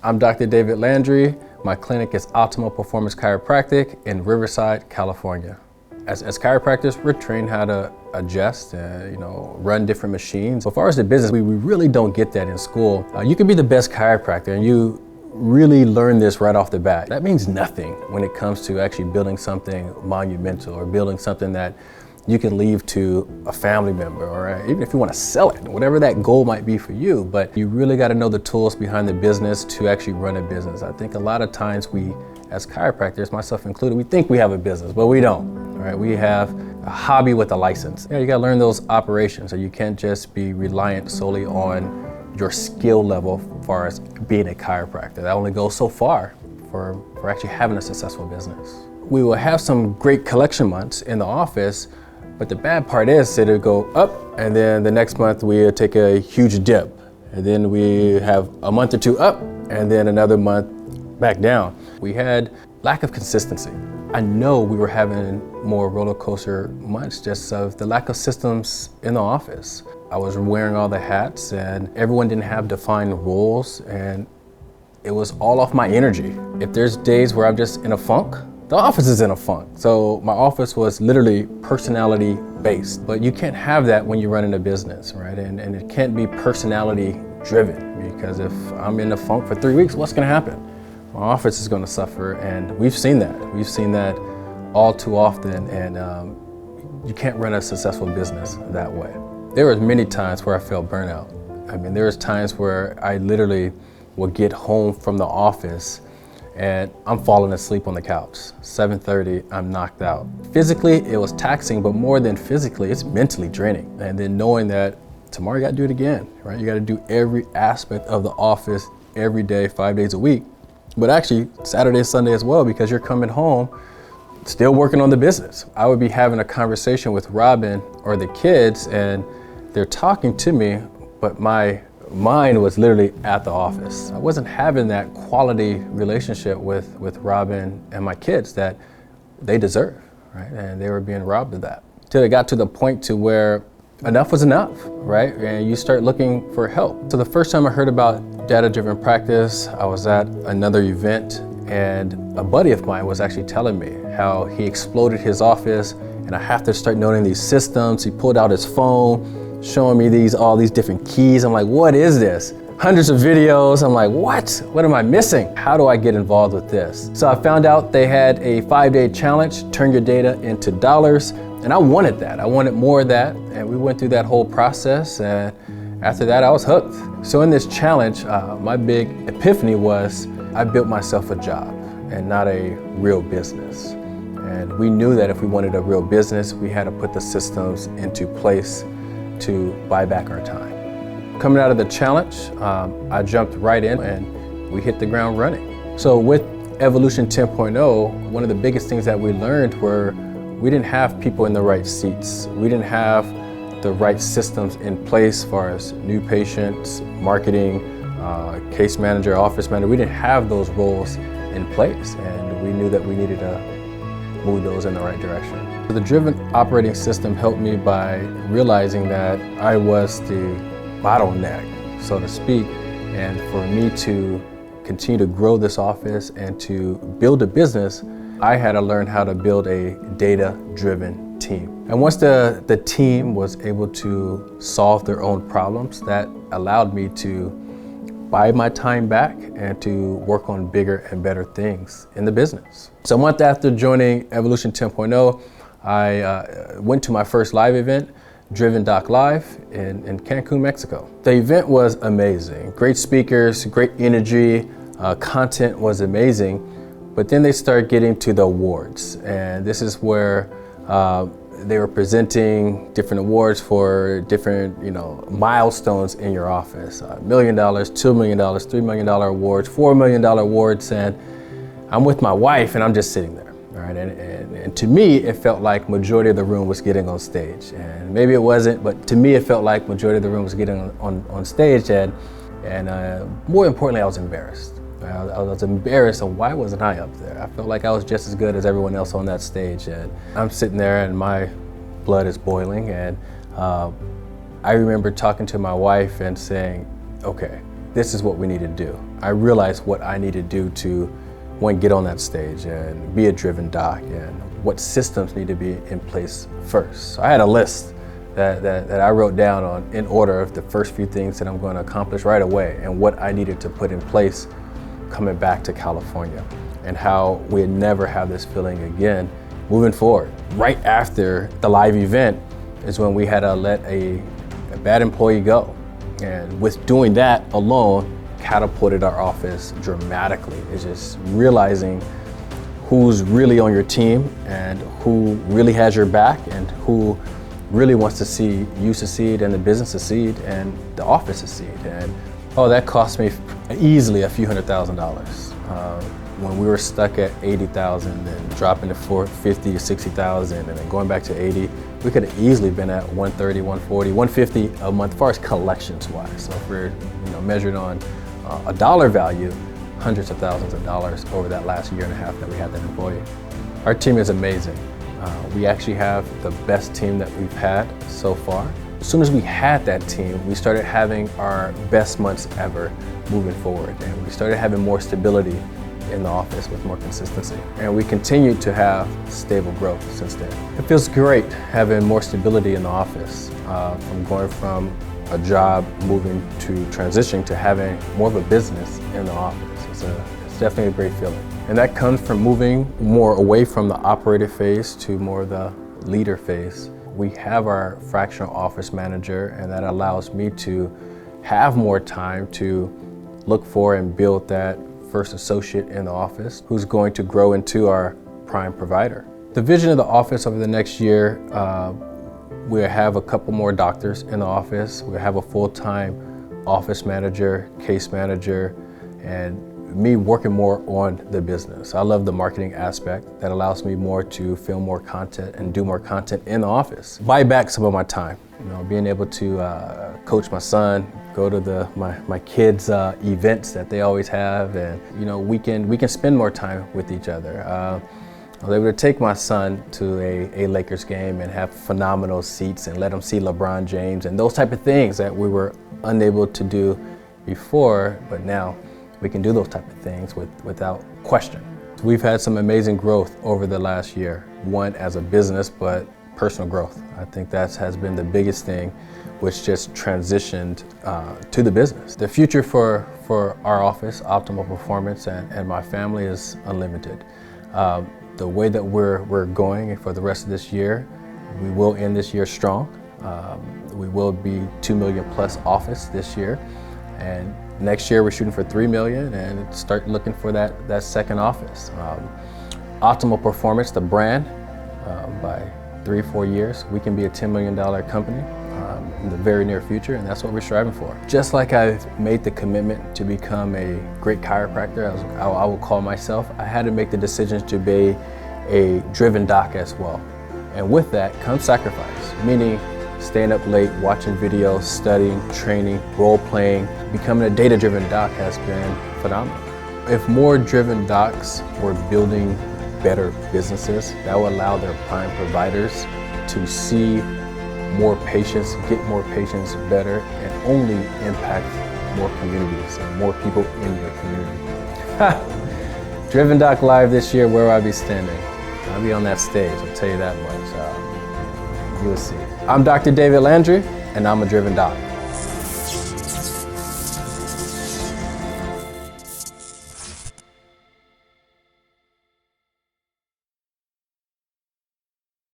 I'm Dr. David Landry. My clinic is Optimal Performance Chiropractic in Riverside, California. As chiropractors, we're trained how to adjust and run different machines. As far as the business, we really don't get that in school. You can be the best chiropractor and you really learn this right off the bat. That means nothing when it comes to actually building something monumental or building something that you can leave to a family member, or even if you want to sell it, whatever that goal might be for you. But you really got to know the tools behind the business to actually run a business. I think a lot of times we, as chiropractors, myself included, we think we have a business, but we don't. Right? We have a hobby with a license. You got to learn those operations, so you can't just be reliant solely on your skill level as far as being a chiropractor. That only goes so far for actually having a successful business. We will have some great collection months in the office, but the bad part is it'll go up, and then the next month we'll take a huge dip. And then we have a month or two up, and then another month back down. We had lack of consistency. I know we were having more roller coaster months just of the lack of systems in the office. I was wearing all the hats and everyone didn't have defined roles, and it was all off my energy. If there's days where I'm just in a funk, the office is in a funk. So my office was literally personality based, but you can't have that when you're running a business, right? And it can't be personality driven, because if I'm in a funk for 3 weeks, what's gonna happen? My office is gonna suffer, and we've seen that. We've seen that all too often, and you can't run a successful business that way. There were many times where I felt burnout. I mean, there was times where I literally would get home from the office and I'm falling asleep on the couch. 7:30, I'm knocked out. Physically, it was taxing, but more than physically, it's mentally draining. And then knowing that tomorrow you gotta do it again, right? You gotta do every aspect of the office every day, 5 days a week. But actually, Saturday, Sunday as well, because you're coming home, still working on the business. I would be having a conversation with Robin or the kids, and they're talking to me, but my mind was literally at the office. I wasn't having that quality relationship with Robin and my kids that they deserve, right? And they were being robbed of that. Till it got to the point to where enough was enough, right? And you start looking for help. So the first time I heard about data-driven practice, I was at another event, and a buddy of mine was actually telling me how he exploded his office, and I have to start knowing these systems. He pulled out his phone, showing me all these different keys. I'm like, what is this? Hundreds of videos. I'm like, what am I missing? How do I get involved with this? So I found out they had a 5-day challenge, turn your data into dollars. And I wanted that. I wanted more of that. And we went through that whole process. And after that, I was hooked. So in this challenge, my big epiphany was I built myself a job and not a real business. And we knew that if we wanted a real business, we had to put the systems into place to buy back our time. Coming out of the challenge, I jumped right in and we hit the ground running. So with Evolution 10.0, one of the biggest things that we learned were we didn't have people in the right seats. We didn't have the right systems in place as far as new patients, marketing, case manager, office manager. We didn't have those roles in place, and we knew that we needed to move those in the right direction. The driven operating system helped me by realizing that I was the bottleneck, so to speak, and for me to continue to grow this office and to build a business, I had to learn how to build a data-driven team. And once the team was able to solve their own problems, that allowed me to buy my time back and to work on bigger and better things in the business. So a month after joining Evolution 10.0, I went to my first live event, Driven Doc Live in Cancun, Mexico. The event was amazing. Great speakers, great energy, content was amazing. But then they start getting to the awards. And this is where they were presenting different awards for different milestones in your office. $1 million, $2 million, $3 million awards, $4 million awards. And I'm with my wife and I'm just sitting there. Right? And to me, it felt like majority of the room was getting on stage. And maybe it wasn't, but to me, it felt like majority of the room was getting on stage. And more importantly, I was embarrassed. I was embarrassed of why wasn't I up there. I felt like I was just as good as everyone else on that stage. And I'm sitting there and my blood is boiling. And I remember talking to my wife and saying, okay, this is what we need to do. I realized what I need to do to, one, get on that stage and be a driven doc, and what systems need to be in place first. So I had a list that I wrote down on in order of the first few things that I'm going to accomplish right away, and what I needed to put in place coming back to California, and how we'd never have this feeling again moving forward. Right after the live event is when we had to let a bad employee go. And with doing that alone, catapulted our office dramatically. It's just realizing who's really on your team and who really has your back and who really wants to see you succeed and the business succeed and the office succeed. And that cost me easily a few $100,000. When we were stuck at 80,000 and dropping to 50 to 60,000 and then going back to 80, we could have easily been at 130, 140, 150 a month as far as collections wise. So if we're measured on a dollar value, hundreds of thousands of dollars over that last year and a half that we had that employee. Our team is amazing. We actually have the best team that we've had so far. As soon as we had that team, we started having our best months ever moving forward, and we started having more stability in the office with more consistency. And we continued to have stable growth since then. It feels great having more stability in the office, from going from a job moving to transitioning to having more of a business in the office. It's definitely a great feeling. And that comes from moving more away from the operator phase to more of the leader phase. We have our fractional office manager, and that allows me to have more time to look for and build that first associate in the office who's going to grow into our prime provider. The vision of the office over the next year, we'll have a couple more doctors in the office. We'll have a full-time office manager, case manager, and me working more on the business. I love the marketing aspect that allows me more to film more content and do more content in the office. Buy back some of my time, being able to coach my son, go to my kids' events that they always have, and we can spend more time with each other. I was able to take my son to a Lakers game and have phenomenal seats and let him see LeBron James and those type of things that we were unable to do before, but now we can do those type of things without question. We've had some amazing growth over the last year, one as a business, but personal growth. I think that has been the biggest thing, which just transitioned to the business. The future for our office, Optimal Performance, and my family is unlimited. The way that we're going for the rest of this year, we will end this year strong. We will be 2 million plus office this year, and next year we're shooting for 3 million and start looking for that second office. Optimal Performance, the brand, by 3 or 4 years, we can be a $10 million company in the very near future, and that's what we're striving for. Just like I've made the commitment to become a great chiropractor, I will call myself, I had to make the decision to be a driven doc as well. And with that comes sacrifice, meaning staying up late, watching videos, studying, training, role-playing. Becoming a data-driven doc has been phenomenal. If more driven docs were building better businesses, that would allow their prime providers to see more patients, get more patients better, and only impact more communities and more people in your community. Driven Doc Live this year, where will I be standing? I'll be on that stage, I'll tell you that much. You'll see. I'm Dr. David Landry, and I'm a Driven Doc.